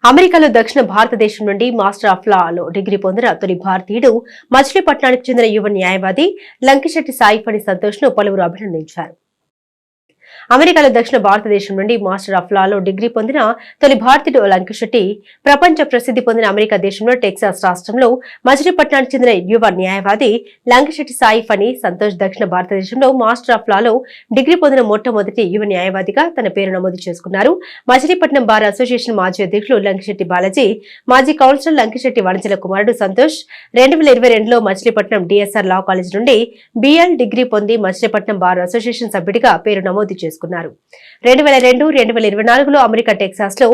అమెరికాలో దక్షిణ భారతదేశం నుండి మాస్టర్ ఆఫ్ లాలో డిగ్రీ పొందిన తొలి భారతీయుడు మచిలీపట్నానికి చెందిన యువ న్యాయవాది లంకిశెట్టి సాయి ఫణి సంతోష్ ను పలువురు అభినందించారు. అమెరికాలో దక్షిణ భారతదేశం నుండి మాస్టర్ ఆఫ్ లాలో డిగ్రీ పొందిన తొలి భారతీయుడు లంకిశెట్టి ప్రపంచ ప్రసిద్ధి పొందిన అమెరికా దేశంలో టెక్సాస్ రాష్ట్రంలో మచిలీపట్నానికి చెందిన యువ న్యాయవాది లంకిశెట్టి సాయి ఫణి సంతోష్ దక్షిణ భారతదేశంలో మాస్టర్ ఆఫ్ లాలో డిగ్రీ పొందిన మొట్టమొదటి యువ న్యాయవాదిగా తన పేరు నమోదు చేసుకున్నారు. మచిలీపట్నం బార్ అసోసియేషన్ మాజీ అధ్యక్షులు లంకిశెట్టి బాలాజీ, మాజీ కౌన్సిలర్ లంకిశెట్టి వనజల కుమారుడు సంతోష్ 2022లో మచిలీపట్నం డిఎస్ఆర్ లా కాలేజ్ నుండి బిఎల్ డిగ్రీ పొంది మచిలీపట్నం బార్ అసోసియేషన్ సభ్యుడిగా పేరు నమోదు చేసుకున్నారు. 2002-2024లో అమెరికా టెక్సాస్ లో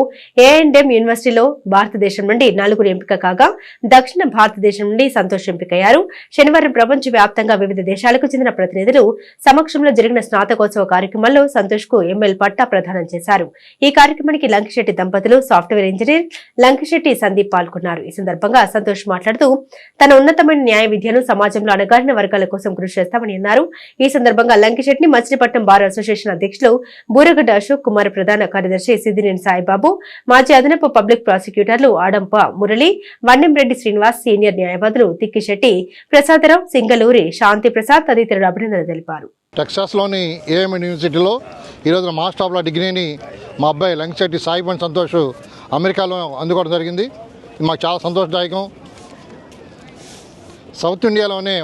A&M యూనివర్సిటీలో భారతదేశం నుండి 4 ఎంపిక కాగా దక్షిణ భారతదేశం నుండి సంతోష్ ఎంపికయ్యారు. శనివారం ప్రపంచ వ్యాప్తంగా వివిధ దేశాలకు చెందిన ప్రతినిధులు సమక్షంలో జరిగిన స్నాతకోత్సవ కార్యక్రమంలో సంతోష్ కు ఎంఎల్ పట్టా ప్రదానం చేశారు. ఈ కార్యక్రమానికి లంకిశెట్టి దంపతులు, సాఫ్ట్వేర్ ఇంజనీర్ లంకిశెట్టి సందీప్ పాల్గొన్నారు. ఈ సందర్భంగా సంతోష్ మాట్లాడుతూ తన ఉన్నతమైన న్యాయ విద్యను సమాజంలో అణగారిన వర్గాల కోసం కృషి చేస్తామని అన్నారు. ఈ సందర్భంగా లంకిశెట్టిని మచిలీపట్నం బార్ అసోసియేషన్ అధ్యక్షులు బూరగడ్డ అశోక్ కుమార్, ప్రధాన కార్యదర్శి సిద్దినేని సాయిబాబు, మాజీ అదనపు పబ్లిక్ ప్రాసిక్యూటర్లు ఆడంప మురళి, వన్నెంరెడ్డి శ్రీనివాస్, సీనియర్ న్యాయవాదులు తిక్కిశెట్టి ప్రసాదరావు, సింగలూరి శాంతి ప్రసాద్ తదితరులు అభినందనలు తెలిపారు. టెక్సాస్లోని A&M యూనివర్సిటీలో ఈరోజు మాస్టర్ ఆఫ్ లా డిగ్రీని మా అబ్బాయి లంకిశెట్టి సాయి ఫణి సంతోష్ అమెరికాలో అందుకోవడం జరిగింది. మాకు చాలా సంతోషదాయకం. సౌత్ ఇండియాలోనే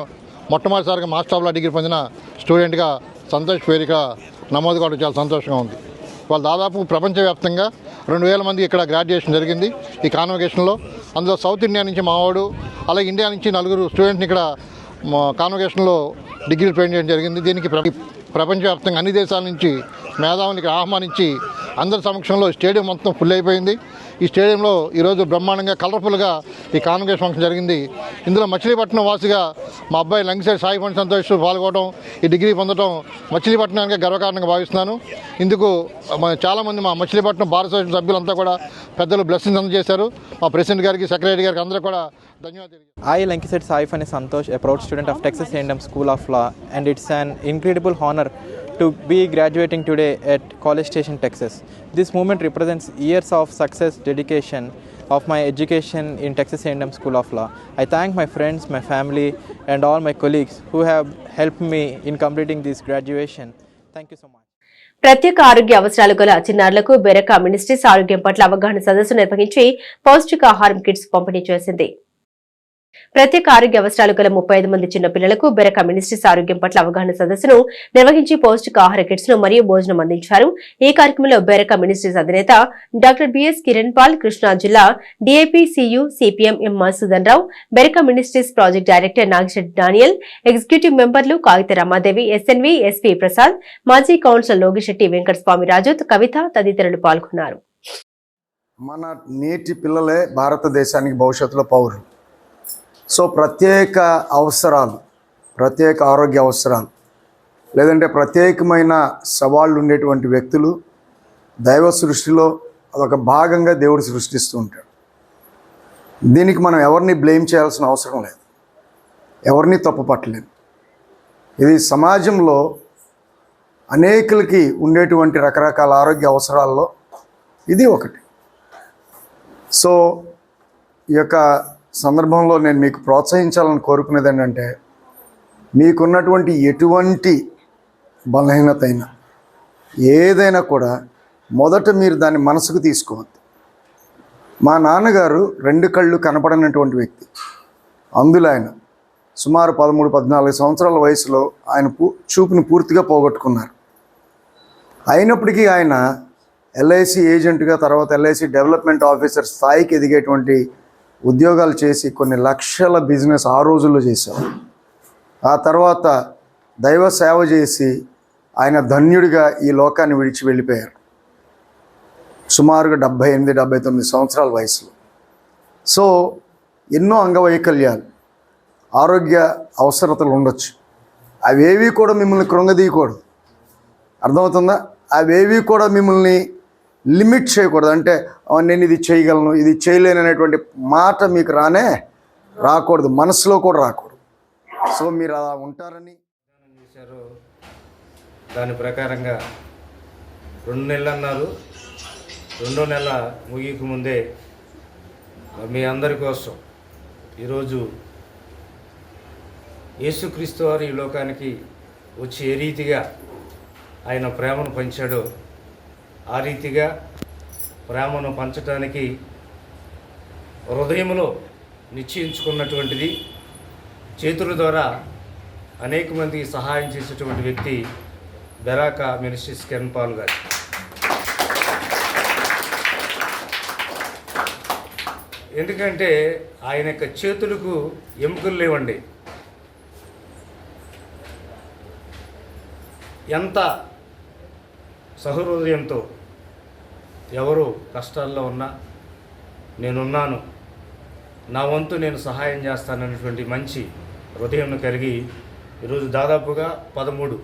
మొట్టమొదటిసారిగా మాస్టర్ ఆఫ్ లా డిగ్రీ పొందిన స్టూడెంట్గా సంతోష్ పేరిక నమోదు కావడం చాలా సంతోషంగా ఉంది. వాళ్ళు దాదాపు ప్రపంచవ్యాప్తంగా 2000 మంది ఇక్కడ గ్రాడ్యుయేషన్ జరిగింది ఈ కాన్వకేషన్లో. అందులో సౌత్ ఇండియా నుంచి మావాడు, అలాగే ఇండియా నుంచి 4 స్టూడెంట్ని ఇక్కడ కాన్వకేషన్లో డిగ్రీలు ట్రైన్ చేయడం జరిగింది. దీనికి ప్రపంచవ్యాప్తంగా అన్ని దేశాల నుంచి మేధావులకి ఆహ్వానించి అందరి సమక్షంలో స్టేడియం మొత్తం ఫుల్ అయిపోయింది. ఈ స్టేడియంలో ఈరోజు బ్రహ్మాండంగా కలర్ఫుల్గా ఈ కాన్వకేషన్ ఫంక్షన్ జరిగింది. ఇందులో మచిలీపట్నం వాసిగా మా అబ్బాయి లంకిశెట్టి సాయి ఫణి సంతోష్ పాల్గొనడం, ఈ డిగ్రీ పొందడం మచిలీపట్నానికి గర్వకారణంగా భావిస్తున్నాను. ఇందుకు చాలామంది మా మచిలీపట్నం బార్ అసోసియేషన్ సభ్యులంతా కూడా పెద్దలు బ్లెస్సింగ్స్ అందజేశారు. మా ప్రెసిడెంట్ గారికి, సెక్రటరీ గారికి అందరూ కూడా ధన్యవాదాలు. I, Lankisetti Sai Fani Santosh, a proud student of Texas A&M School of Law, and it's an incredible honor to be graduating today at College Station, Texas. This moment represents years of success, dedication of my education in Texas A&M School of Law. I thank my friends, my family, and all my colleagues who have helped me in completing this graduation. Thank you so much. ప్రత్యేక ఆరోగ్య అవసరాలు గల చిన్నారులకు బెరకా ministries ఆరోగ్యం పట్ల అవగాహన సదస్సు నిర్వహించి పౌష్టికాహారం కిట్స్ పంపిణీ చేసింది. ప్రత్యేక ఆరోగ్య అవసరాలు గల 35 మంది చిన్న పిల్లలకు బెరకా మినిస్ట్రీస్ ఆరోగ్యం పట్ల అవగాహన సదస్సును నిర్వహించి పౌష్టికాహార కిట్స్ ను మరియు భోజనం అందించారు. ఈ కార్యక్రమంలో బెరకా మినిస్ట్రీస్ అధినేత doctor BS Kiran Paul, Krishna జిల్లా DAPCU CPM M Madhusudan Rao, Beracah ministries project director Nagisetti Daniel, executive మెంబర్లు కాగిత రమాదేవి, ఎస్ఎన్వి, ఎస్పీ ప్రసాద్, మాజీ కౌన్సిలర్ లోగిశెట్టి వెంకటస్వామి రాజు, కవిత తదితరులు పాల్గొన్నారు. మన నేటి పిల్లలే భారతదేశానికి భవిష్యత్తులో పౌరులు. సో ప్రత్యేక అవసరాలు, ప్రత్యేక ఆరోగ్య అవసరాలు, లేదంటే ప్రత్యేకమైన సవాళ్ళు ఉండేటువంటి వ్యక్తులు దైవ సృష్టిలో అదొక భాగంగా దేవుడు సృష్టిస్తూ ఉంటాడు. దీనికి మనం ఎవరిని బ్లేమ్ చేయాల్సిన అవసరం లేదు, ఎవరిని తప్పు పట్టలేము. ఇది సమాజంలో అనేకులకి ఉండేటువంటి రకరకాల ఆరోగ్య అవసరాల్లో ఇది ఒకటి. సో ఈ యొక్క సందర్భంలో నేను మీకు ప్రోత్సహించాలని కోరుకునేది ఏంటంటే, మీకున్నటువంటి ఎటువంటి బలహీనత అయినా ఏదైనా కూడా మొదట మీరు దాన్ని మనసుకు తీసుకోవద్దు. మా నాన్నగారు 2 కళ్ళు కనపడనటువంటి వ్యక్తి. అందులో ఆయన సుమారు 13-14 సంవత్సరాల వయసులో ఆయన చూపుని పూర్తిగా పోగొట్టుకున్నారు. అయినప్పటికీ ఆయన ఎల్ఐసి ఏజెంట్గా, తర్వాత ఎల్ఐసి డెవలప్మెంట్ ఆఫీసర్ స్థాయికి ఎదిగేటువంటి ఉద్యోగాలు చేసి కొన్ని లక్షల బిజినెస్ ఆ రోజుల్లో చేశారు. ఆ తర్వాత దైవ సేవ చేసి ఆయన ధన్యుడిగా ఈ లోకాన్ని విడిచి వెళ్ళిపోయారు సుమారుగా 78-79 సంవత్సరాల వయసులో. సో ఎన్నో అంగవైకల్యాలు, ఆరోగ్య అవసరతలు ఉండొచ్చు. అవేవి కూడా మిమ్మల్ని కృంగదీయకూడదు. అర్థమవుతుందా? అవేవి కూడా మిమ్మల్ని లిమిట్ చేయకూడదు. అంటే నేను ఇది చేయగలను, ఇది చేయలేను అనేటువంటి మాట మీకు రాకూడదు, మనసులో కూడా రాకూడదు. సో మీరు అలా ఉంటారని చేశారు. దాని ప్రకారంగా 2 నెలలు అన్నారు. 2వ నెల ముగియక ముందే మీ అందరి కోసం ఈరోజు యేసుక్రీస్తు వారు ఈ లోకానికి వచ్చి ఏ రీతిగా ఆయన ప్రేమను పంచాడో ఆ రీతిగా ప్రేమను పంచటానికి హృదయంలో నిశ్చయించుకున్నటువంటిది, చేతుల ద్వారా అనేక మందికి సహాయం చేసేటువంటి వ్యక్తి బెరాకా మినిస్ట్రీస్ కెన్ పాల్ గారు. ఎందుకంటే ఆయన యొక్క చేతులకు ఎముకలు లేవండి. ఎంత సహృదయంతో ఎవరు కష్టాల్లో ఉన్నా నేనున్నాను, నా వంతు నేను సహాయం చేస్తానన్నటువంటి మంచి హృదయం కలిగి ఈరోజు దాదాపుగా 13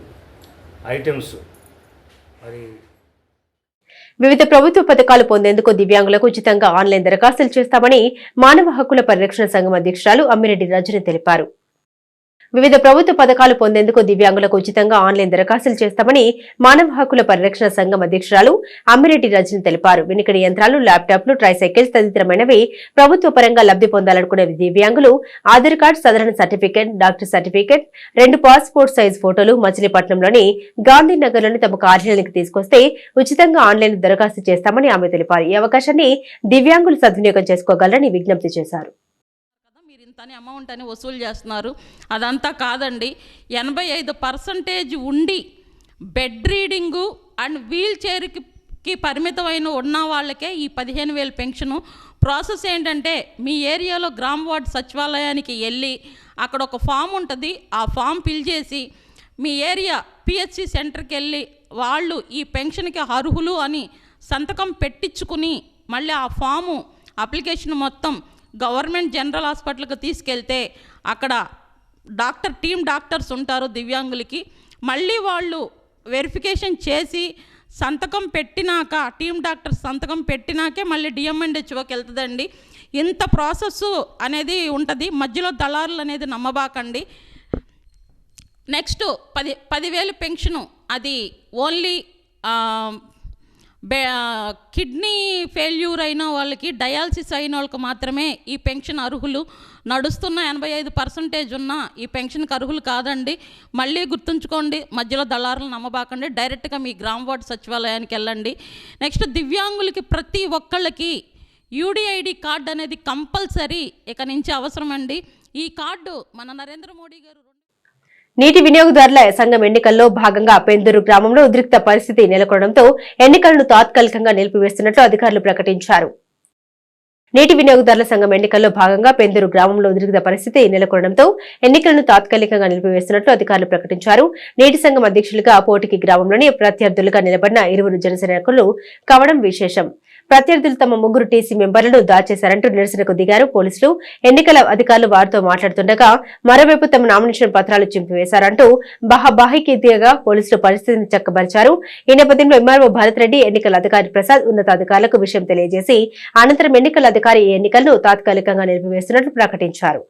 ఐటమ్స్ మరి వివిధ ప్రభుత్వ పథకాలు పొందేందుకు దివ్యాంగులకు ఉచితంగా ఆన్లైన్ దరఖాస్తులు చేస్తామని మానవ హక్కుల పరిరక్షణ సంఘం అధ్యక్షురాలు అమ్మిరెడ్డి రజని తెలిపారు. వివిధ ప్రభుత్వ పథకాలు పొందేందుకు దివ్యాంగులకు ఉచితంగా ఆన్లైన్ దరఖాస్తులు చేస్తామని మానవ హక్కుల పరిరక్షణ సంఘం అధ్యక్షురాలు అమ్మిరెడ్డి రజని తెలిపారు. వినికిడి యంత్రాలు, ల్యాప్టాప్లు, ట్రైసైకిల్స్ తదితరమైనవి ప్రభుత్వ పరంగా లబ్ధి పొందాలనుకునే దివ్యాంగులు ఆధార్ కార్డు, సాధారణ certificate, doctor certificate, 2 passport size ఫోటోలు మచిలీపట్నంలోని గాంధీనగర్లోని తమ కార్యాలయానికి తీసుకొస్తే ఉచితంగా ఆన్లైన్ దరఖాస్తు చేస్తామని ఆమె తెలిపారు. ఈ అవకాశాన్ని దివ్యాంగులు సద్వినియోగం చేసుకోగలరని విజ్ఞప్తి చేశారు. తన అమౌంట్ అని వసూలు చేస్తున్నారు. అదంతా కాదండి. 85% ఉండి బెడ్ రీడింగు అండ్ వీల్ చైర్కి పరిమితమైన ఉన్న వాళ్ళకే ఈ 15,000 పెన్షను. ప్రాసెస్ ఏంటంటే మీ ఏరియాలో గ్రామ వార్డు సచివాలయానికి వెళ్ళి అక్కడ ఒక ఫామ్ ఉంటుంది, ఆ ఫామ్ ఫిల్ చేసి మీ ఏరియా పిహెచ్సి సెంటర్కి వెళ్ళి వాళ్ళు ఈ పెన్షన్కి అర్హులు అని సంతకం పెట్టించుకుని మళ్ళీ ఆ ఫాము అప్లికేషన్ మొత్తం గవర్నమెంట్ జనరల్ హాస్పిటల్కి తీసుకెళ్తే అక్కడ టీమ్ డాక్టర్స్ ఉంటారు దివ్యాంగులకి. మళ్ళీ వాళ్ళు వెరిఫికేషన్ చేసి సంతకం పెట్టినాక, టీమ్ డాక్టర్స్ సంతకం పెట్టినాకే మళ్ళీ డిఎంఎన్హెచ్ఓకి వెళ్తుందండి. ఇంత ప్రాసెస్ అనేది ఉంటుంది. మధ్యలో దళారులు అనేది నమ్మబాకండి. నెక్స్ట్ 10,000 పెన్షను, అది ఓన్లీ కిడ్నీ ఫెయిల్యూర్ అయిన వాళ్ళకి, డయాలసిస్ అయిన వాళ్ళకి మాత్రమే ఈ పెన్షన్ అర్హులు. నడుస్తున్న 85% ఉన్న ఈ పెన్షన్కి అర్హులు కాదండి. మళ్ళీ గుర్తుంచుకోండి, మధ్యలో దళారులు నమ్మబాకండి. డైరెక్ట్గా మీ గ్రామ వార్డు సచివాలయానికి వెళ్ళండి. నెక్స్ట్ దివ్యాంగులకి ప్రతి ఒక్కళ్ళకి యూడిఐడి కార్డు అనేది కంపల్సరీ ఇక నుంచి అవసరం అండి. ఈ కార్డు మన నరేంద్ర మోడీ గారు నీటి వినియోగదారుల సంఘం ఎన్నికల్లో భాగంగా పెందూరు గ్రామంలో ఉద్రిక్త పరిస్థితి నెలకొనడంతో ఎన్నికలను తాత్కాలికంగా నిలిపివేస్తున్నట్లు అధికారులు ప్రకటించారు. నీటి వినియోగదారుల సంఘం ఎన్నికల్లో భాగంగా పెందూరు గ్రామంలో ఉద్రిక్త పరిస్థితి నెలకొనడంతో ఎన్నికలను తాత్కాలికంగా నిలిపివేస్తున్నట్లు అధికారులు ప్రకటించారు. నీటి సంఘం అధ్యక్షులుగా పోటీకి గ్రామంలోని ప్రత్యర్థులుగా నిలబడిన 2 జనసేనకులు కావడం విశేషం. ప్రత్యర్థులు తమ 3 టీసీ మెంబర్లను దాచేశారంటూ నిరసనకు దిగారు పోలీసులు. ఎన్నికల అధికారులు వారితో మాట్లాడుతుండగా మరోవైపు తమ నామినేషన్ పత్రాలు చింపివేశారంటూ బాహాబాహిగా పోలీసులు పరిస్థితిని చక్కబరిచారు. ఈ నేపథ్యంలో ఎంఆర్ఓ భరత్ రెడ్డి, ఎన్నికల అధికారి ప్రసాద్ ఉన్నతాధికారులకు విషయం తెలియజేసి అనంతరం ఎన్నికల అధికారి ఈ ఎన్నికలను తాత్కాలికంగా నిలిపివేస్తున్నట్లు ప్రకటించారు.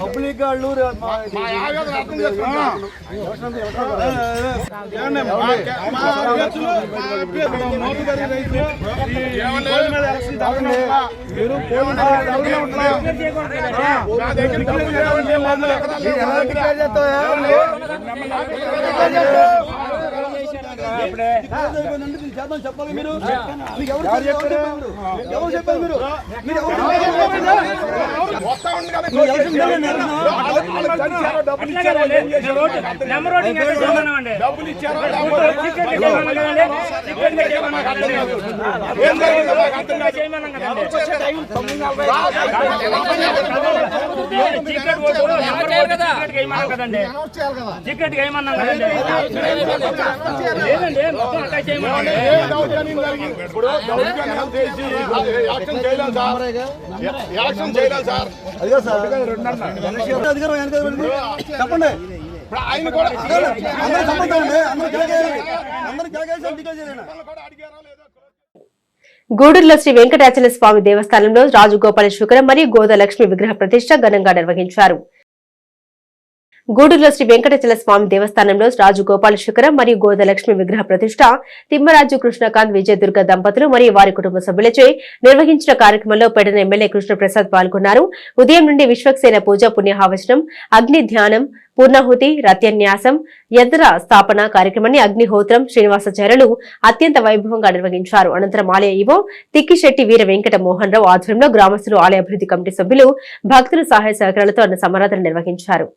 పబ్లిక్ వాళ్ళు చెప్పాలి. మీరు ఎవరు చెప్పారు? మీరు చెప్పండి. గూడూరులో శ్రీ వెంకటాచల స్వామి దేవస్థానంలో రాజగోపాలేశ్వర మరియు గోదలక్ష్మి విగ్రహ ప్రతిష్ట ఘనంగా నిర్వహించారు. గూడూరులో శ్రీ వెంకటాచల స్వామి దేవస్థానంలో రాజగోపాలేశ్వర మరియు గోదలక్ష్మి విగ్రహ ప్రతిష్ట తిమ్మరాజు కృష్ణకాంత్ విజయదుర్గ దంపతులు మరియు వారి కుటుంబ సభ్యులచే నిర్వహించిన కార్యక్రమంలో పెడన ఎమ్మెల్యే కృష్ణప్రసాద్ పాల్గొన్నారు. ఉదయం నుండి విశ్వక్సేన పూజ, పుణ్యహావచనం, అగ్ని ధ్యానం, పూర్ణాహుతి, రత్యన్యాసం, యంత్ర స్థాపన కార్యక్రమాన్ని అగ్నిహోత్రం శ్రీనివాసాచార్యులు అత్యంత వైభవంగా నిర్వహించారు. అనంతరం ఆలయ ఈవో తిక్కిశెట్టి వీర వెంకట మోహన్ రావు ఆధ్వర్యంలో గ్రామస్తులు, ఆలయ అభివృద్ధి కమిటీ సభ్యులు, భక్తుల సహాయ సహకారాలతో అన్న సమారాధన నిర్వహించారు.